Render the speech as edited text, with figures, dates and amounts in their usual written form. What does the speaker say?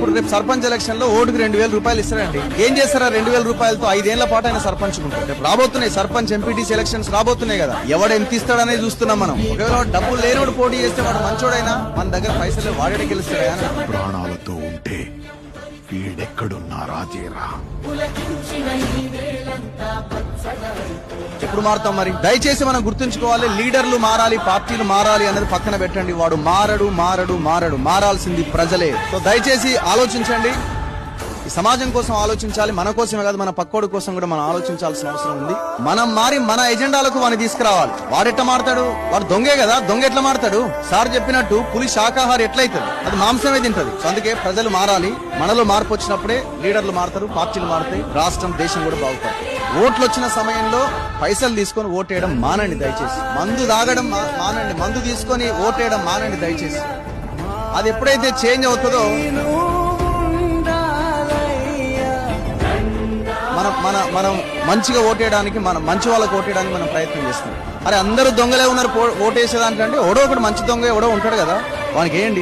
ఇప్పుడు రేపు సర్పంచ్ ఎలక్షన్ లో ఓటుకు 2000 రూపాయలు ఇస్తారండి. ఏం చేస్తారా 2000 రూపాయలతో? 5 ఏళ్ల పాటు ఆయన సర్పంచ్ ఉంటారు. రేపు రాబోతున్నాయి సర్పంచ్ ఎంపీటీసీ ఎలక్షన్స్ రాబోతున్నాయి కదా, ఎవడు ఎంత ఇస్తాడనేది చూస్తున్నాం మనం. ఒకవేళ డబ్బులు లేనోడు పోటీ చేస్తే వాడు మంచోడైనా మన దగ్గర పైసలు వాడే గెలుస్తాడా? ప్రాణాలతో ఉంటే వీడెక్కడున్నా రాజేరా. ఎప్పుడు మారుతాం మరి? దయచేసి మనం గుర్తుంచుకోవాలి, లీడర్లు మారాలి, పార్టీలు మారాలి అనేది పక్కన పెట్టండి. వాడు మారాల్సింది ప్రజలే. సో దయచేసి ఆలోచించండి, ఈ సమాజం కోసం ఆలోచించాలి. మన కోసమే కాదు, మన పక్కోడి కోసం కూడా మనం ఆలోచించాల్సిన అవసరం ఉంది. మనం మారి మన ఎజెండాలకు వాడిని తీసుకురావాలి. వాడెట్లా మారతాడు? వాడు దొంగే కదా, దొంగ ఎట్లా మారతాడు? సార్ చెప్పినట్టు పులి శాకాహారి ఎట్లయితుంది? అది మాంసమే తింటది. సో అందుకే ప్రజలు మారాలి. మనలో మార్పు వచ్చినప్పుడే లీడర్లు మారుతారు, పార్టీలు మారుతాయి, రాష్ట్రం దేశం కూడా బాగుతాయి. ఓట్లు వచ్చిన సమయంలో పైసలు తీసుకొని ఓటేయడం మానండి దయచేసి. మందు తాగడం మానండి, మందు తీసుకొని ఓటేయడం మానండి దయచేసి. అది ఎప్పుడైతే చేంజ్ అవుతుందో మనం మంచిగా ఓటేయడానికి, మనం మంచి వాళ్ళకి ఓటేయడానికి మనం ప్రయత్నం చేస్తాం. అరే అందరూ దొంగలే ఉన్నారు ఓటేసేదానికంటే ఎవడో ఒకటి మంచి దొంగ ఎవడో ఉంటాడు కదా, వానికి వేయండి.